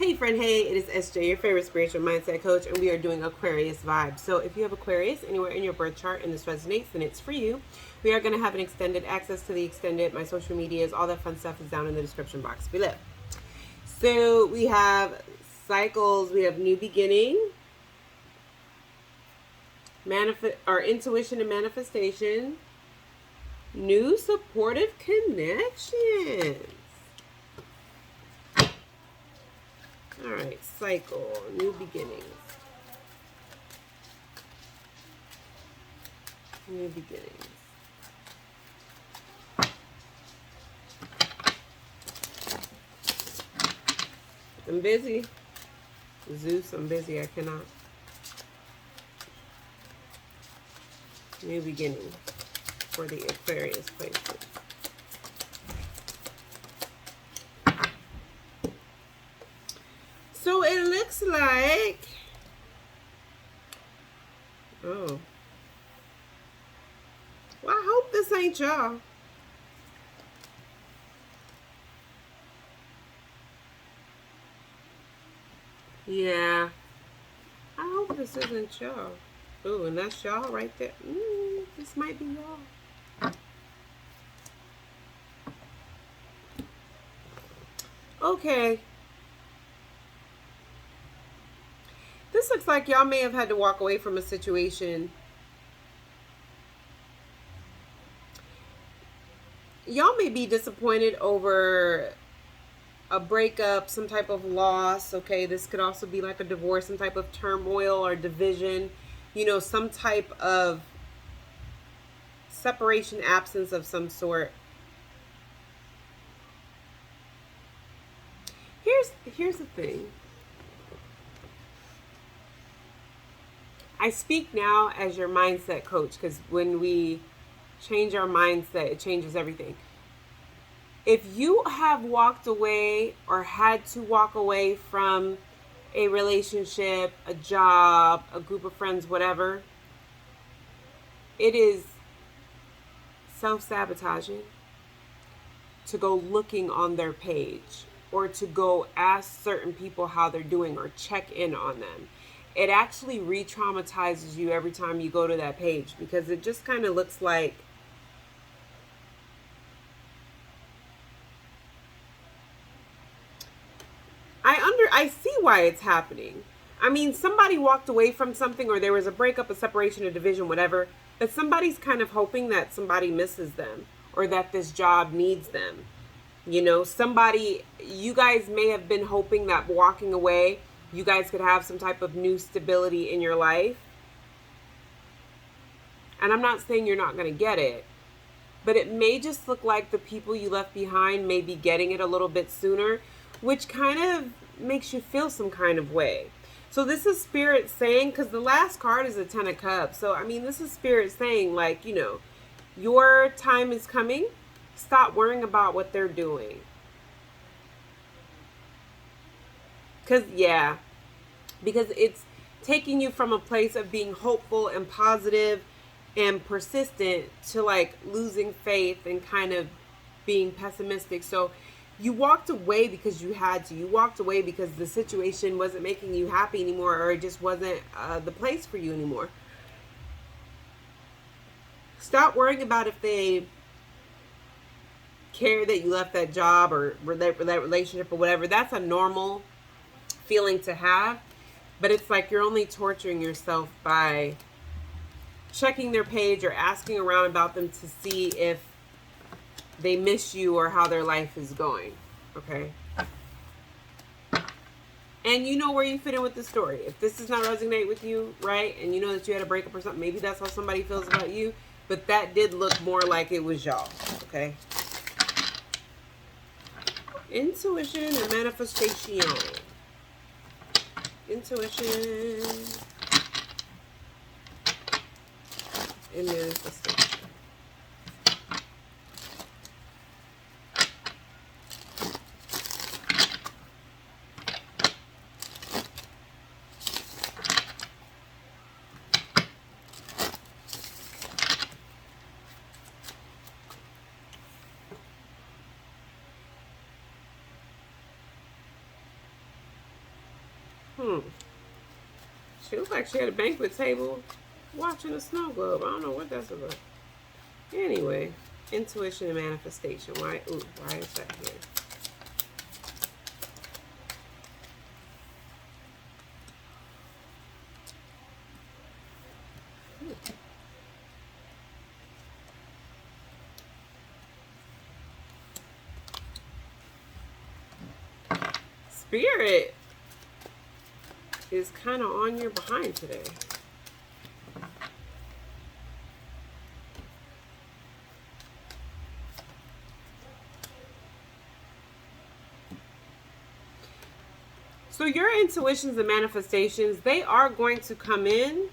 Hey friend, hey, it is SJ, your favorite spiritual mindset coach, and we are doing Aquarius vibes. So if you have Aquarius anywhere in your birth chart and this resonates, then it's for you. We are going to have an extended access to the extended, my social medias, all that fun stuff is down in the description box below. So we have cycles, we have new beginning, intuition and manifestation, new supportive connections. All right, cycle, new beginnings. New beginnings. I'm busy. Zeus, I'm busy. I cannot. New beginning for the Aquarius places. So it looks like, oh, well, I hope this ain't y'all. Yeah, I hope this isn't y'all. Ooh, and that's y'all right there. This might be y'all. Okay. This looks like y'all may have had to walk away from a situation. Y'all may be disappointed over a breakup, some type of loss. Okay, this could also be like a divorce, some type of turmoil or division. You know, some type of separation, absence of some sort. Here's the thing. I speak now as your mindset coach, because when we change our mindset, it changes everything. If you have walked away or had to walk away from a relationship, a job, a group of friends, whatever, it is self-sabotaging to go looking on their page or to go ask certain people how they're doing or check in on them. It actually re-traumatizes you every time you go to that page, because it just kind of looks like I see why it's happening. I mean, somebody walked away from something, or there was a breakup, a separation, a division, whatever, but somebody's kind of hoping that somebody misses them or that this job needs them. You know, you guys may have been hoping that walking away, you guys could have some type of new stability in your life. And I'm not saying you're not going to get it, but it may just look like the people you left behind may be getting it a little bit sooner, which kind of makes you feel some kind of way. So this is Spirit saying, because the last card is a 10 of Cups. So, I mean, this is Spirit saying, like, you know, your time is coming. Stop worrying about what they're doing. Because it's taking you from a place of being hopeful and positive and persistent to like losing faith and kind of being pessimistic. So you walked away because you had to. You walked away because the situation wasn't making you happy anymore, or it just wasn't the place for you anymore. Stop worrying about if they care that you left that job or that relationship or whatever. That's a normal feeling to have, but it's like you're only torturing yourself by checking their page or asking around about them to see if they miss you or how their life is going. Okay. And you know where you fit in with the story. If this does not resonate with you, right, and you know that you had a breakup or something, maybe that's how somebody feels about you, but that did look more like it was y'all. Okay. Intuition and manifestation. Intuition and manifestation. Hmm. She looks like she had a banquet table watching a snow globe. I don't know what that's about. Anyway, intuition and manifestation. Why is that here? Spirit is kind of on your behind today. So your intuitions and manifestations, they are going to come in,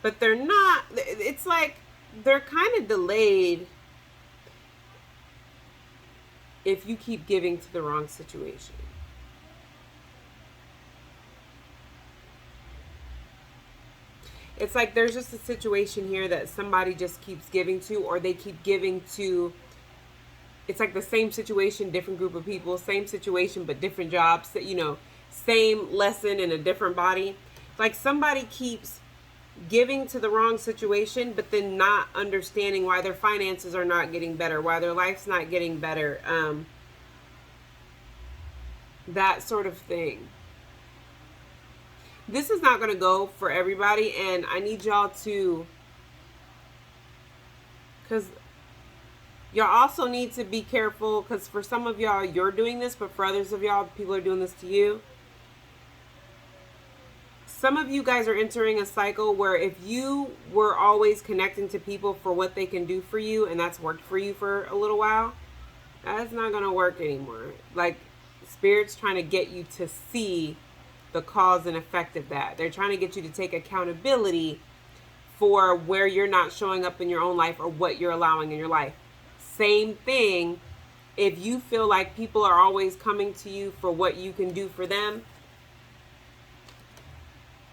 but they're not, it's like they're kind of delayed if you keep giving to the wrong situation. It's like there's just a situation here that somebody just keeps giving to, or they keep giving to. It's like the same situation, different group of people, same situation, but different jobs, same lesson in a different body. Like somebody keeps giving to the wrong situation, but then not understanding why their finances are not getting better, why their life's not getting better. That sort of thing. This is not going to go for everybody, and I need y'all to, because y'all also need to be careful, because for some of y'all, you're doing this, but for others of y'all, people are doing this to you. Some of you guys are entering a cycle where if you were always connecting to people for what they can do for you, and that's worked for you for a little while, that's not going to work anymore. Like, Spirit's trying to get you to see the cause and effect of that. They're trying to get you to take accountability for where you're not showing up in your own life or what you're allowing in your life. Same thing, if you feel like people are always coming to you for what you can do for them,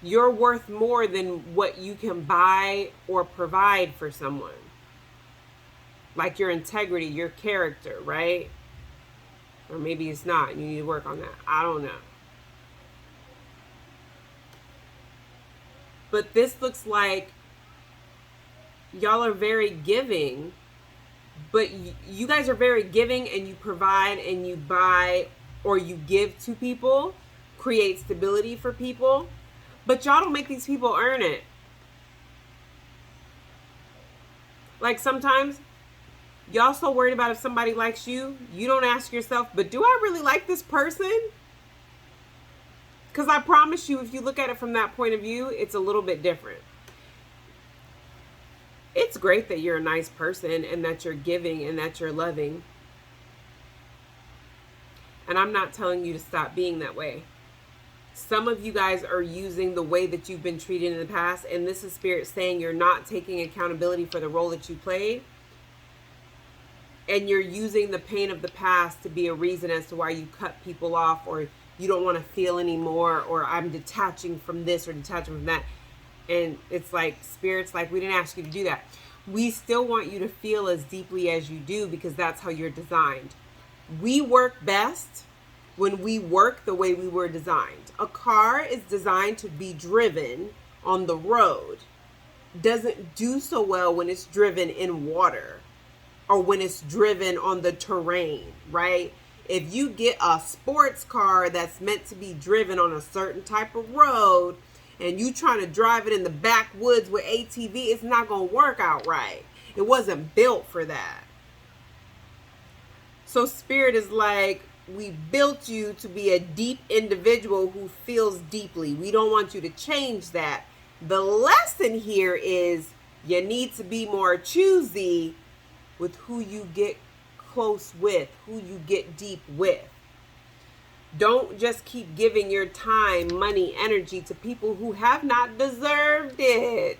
you're worth more than what you can buy or provide for someone. Like your integrity, your character, right? Or maybe it's not. You need to work on that. I don't know. But this looks like y'all are very giving, but you guys are very giving, and you provide and you buy or you give to people, create stability for people, but y'all don't make these people earn it. Like sometimes y'all so worried about if somebody likes you, you don't ask yourself, but do I really like this person? Because I promise you, if you look at it from that point of view, it's a little bit different. It's great that you're a nice person and that you're giving and that you're loving. And I'm not telling you to stop being that way. Some of you guys are using the way that you've been treated in the past, and this is Spirit saying you're not taking accountability for the role that you played. And you're using the pain of the past to be a reason as to why you cut people off, or you don't want to feel anymore, or I'm detaching from this or detaching from that. And it's like, Spirit's like, we didn't ask you to do that. We still want you to feel as deeply as you do, because that's how you're designed. We work best when we work the way we were designed. A car is designed to be driven on the road. Doesn't do so well when it's driven in water or when it's driven on the terrain, right? If you get a sports car that's meant to be driven on a certain type of road and you trying to drive it in the backwoods with ATV, it's not going to work out right. It wasn't built for that. So Spirit is like, we built you to be a deep individual who feels deeply. We don't want you to change that. The lesson here is you need to be more choosy with who you get close with, who you get deep with. Don't just keep giving your time, money, energy to people who have not deserved it.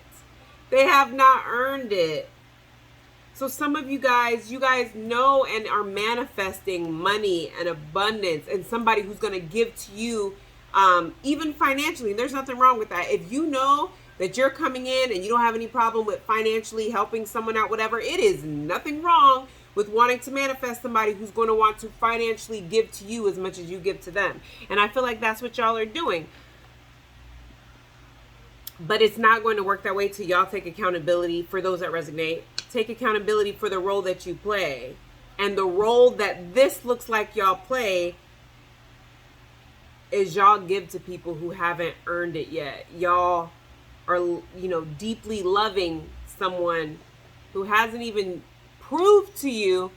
They have not earned it. So some of you guys know and are manifesting money and abundance and somebody who's going to give to you, even financially. There's nothing wrong with that. If you know that you're coming in and you don't have any problem with financially helping someone out, whatever, it is nothing wrong with wanting to manifest somebody who's going to want to financially give to you as much as you give to them. And I feel like that's what y'all are doing. But it's not going to work that way till y'all take accountability. For those that resonate, take accountability for the role that you play. And the role that this looks like y'all play is y'all give to people who haven't earned it yet. Y'all are, deeply loving someone who hasn't even proved to you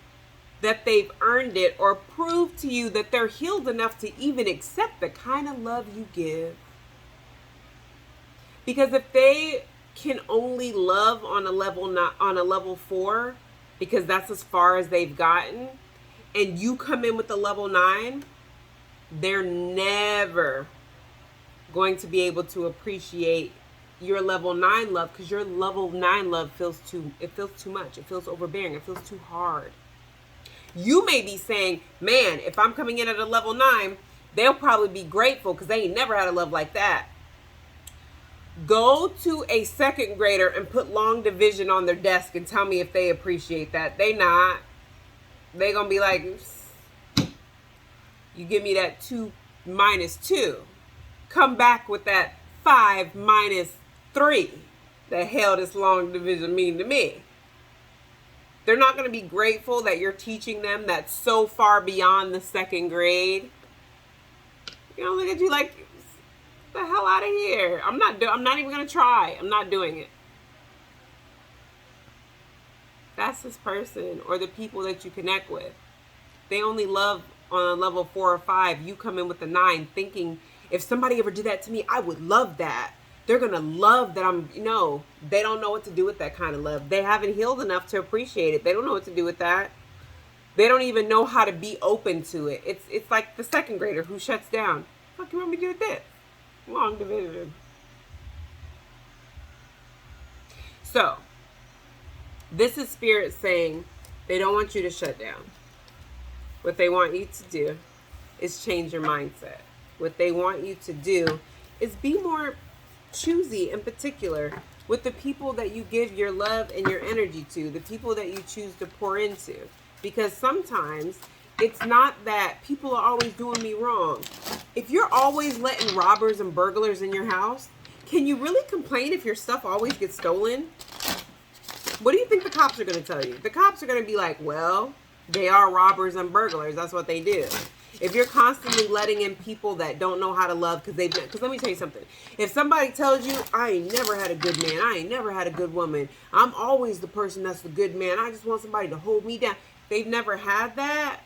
that they've earned it, or proved to you that they're healed enough to even accept the kind of love you give. Because if they can only love on a level 4, because that's as far as they've gotten, and you come in with a level 9, they're never going to be able to appreciate your level 9 love, because your level 9 love feels too much. It feels overbearing. It feels too hard. You may be saying, man, if I'm coming in at a level 9, they'll probably be grateful because they ain't never had a love like that. Go to a second grader and put long division on their desk and tell me if they appreciate that. They not. They gonna be like, you give me that 2 minus 2. Come back with that 5 minus 3. The hell does long division mean to me? They're not going to be grateful that you're teaching them that's so far beyond the second grade. You know, look at you like, get the hell out of here. I'm not even going to try. I'm not doing it. That's this person or the people that you connect with. They only love on a level 4 or 5. You come in with a 9 thinking, if somebody ever did that to me, I would love that. They're going to love that they don't know what to do with that kind of love. They haven't healed enough to appreciate it. They don't know what to do with that. They don't even know how to be open to it. It's like the second grader who shuts down. What you want me to do with this? Long division. So, this is Spirit saying they don't want you to shut down. What they want you to do is change your mindset. What they want you to do is be more choosy and particular with the people that you give your love and your energy to, the people that you choose to pour into. Because sometimes it's not that people are always doing me wrong. If you're always letting robbers and burglars in your house, can you really complain if your stuff always gets stolen? What do you think the cops are going to tell you? The cops are going to be like, well, they are robbers and burglars. That's what they do. If you're constantly letting in people that don't know how to love, because let me tell you something. If somebody tells you, I ain't never had a good man, I ain't never had a good woman, I'm always the person that's the good man, I just want somebody to hold me down. They've never had that.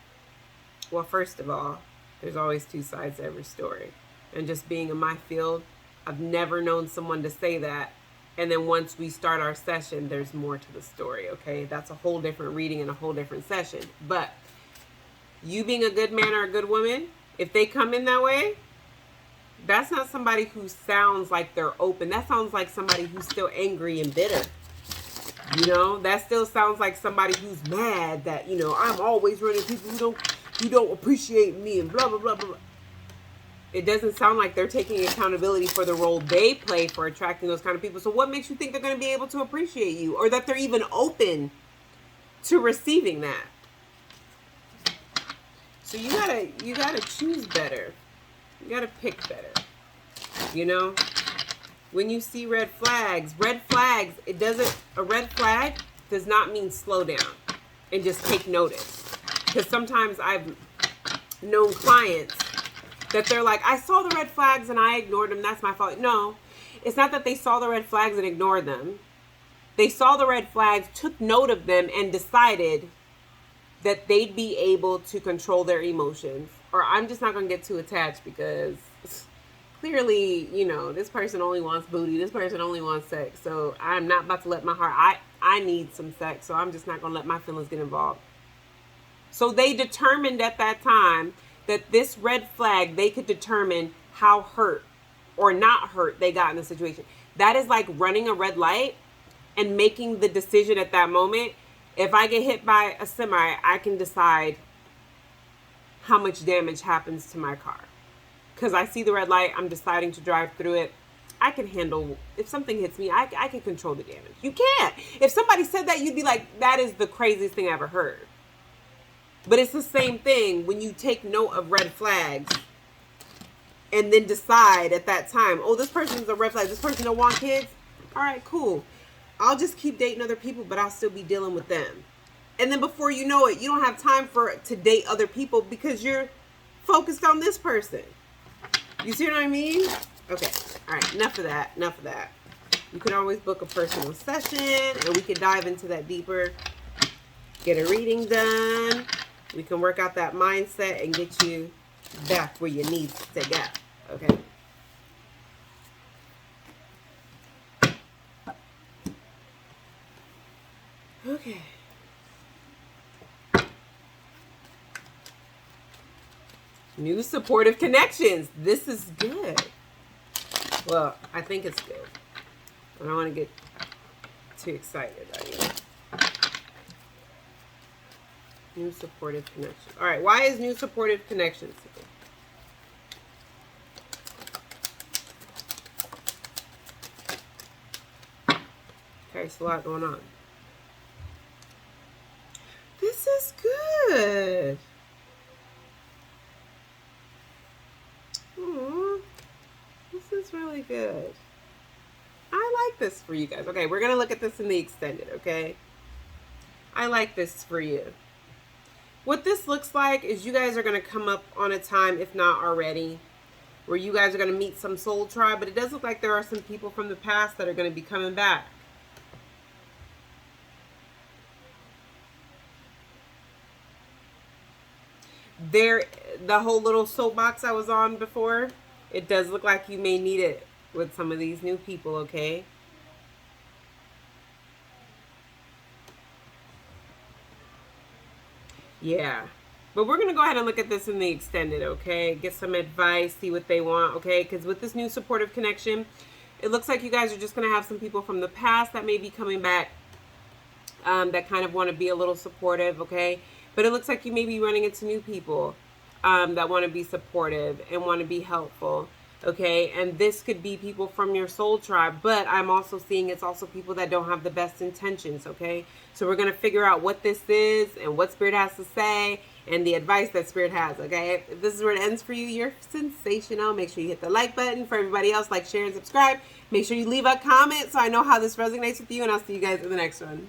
Well, first of all, there's always 2 sides to every story. And just being in my field, I've never known someone to say that. And then once we start our session, there's more to the story, okay? That's a whole different reading and a whole different session. But you being a good man or a good woman, if they come in that way, that's not somebody who sounds like they're open. That sounds like somebody who's still angry and bitter. That still sounds like somebody who's mad that, I'm always running people who don't appreciate me and blah, blah, blah, blah. It doesn't sound like they're taking accountability for the role they play for attracting those kind of people. So what makes you think they're going to be able to appreciate you, or that they're even open to receiving that? So you gotta choose better. You gotta pick better. When you see red flags, a red flag does not mean slow down and just take notice. Because sometimes I've known clients that they're like, I saw the red flags and I ignored them. That's my fault. No, it's not that they saw the red flags and ignored them. They saw the red flags, took note of them, and decided that they'd be able to control their emotions. Or I'm just not going to get too attached because clearly, this person only wants booty. This person only wants sex. So I'm not about to let my heart, I need some sex. So I'm just not going to let my feelings get involved. So they determined at that time that this red flag, they could determine how hurt or not hurt they got in the situation. That is like running a red light and making the decision at that moment. If I get hit by a semi, I can decide how much damage happens to my car. Because I see the red light, I'm deciding to drive through it. I can handle, if something hits me, I can control the damage. You can't. If somebody said that, you'd be like, that is the craziest thing I ever heard. But it's the same thing when you take note of red flags. and then decide at that time, oh, this person's a red flag, this person don't want kids. All right, cool. I'll just keep dating other people, but I'll still be dealing with them. And then before you know it, you don't have time to date other people because you're focused on this person. You see what I mean? Okay. All right. Enough of that. Enough of that. You can always book a personal session and we can dive into that deeper. Get a reading done. We can work out that mindset and get you back where you need to go. Okay. Okay. New supportive connections. This is good. Well, I think it's good. I don't want to get too excited. New supportive connections. All right. Why is new supportive connections? Okay, it's a lot going on. This is good. Aww, this is really good. I like this for you guys. Okay, we're going to look at this in the extended, okay? I like this for you. What this looks like is you guys are going to come up on a time, if not already, where you guys are going to meet some soul tribe, but it does look like there are some people from the past that are going to be coming back. The whole little soapbox I was on before, it does look like you may need it with some of these new people, okay? Yeah. But we're going to go ahead and look at this in the extended, okay? Get some advice, see what they want, okay? Because with this new supportive connection, it looks like you guys are just going to have some people from the past that may be coming back that kind of want to be a little supportive, okay? But it looks like you may be running into new people that want to be supportive and want to be helpful, okay? And this could be people from your soul tribe, but I'm also seeing it's also people that don't have the best intentions, okay? So we're going to figure out what this is and what Spirit has to say and the advice that Spirit has, okay? If this is where it ends for you, you're sensational. Make sure you hit the like button. For everybody else, like, share, and subscribe. Make sure you leave a comment so I know how this resonates with you, and I'll see you guys in the next one.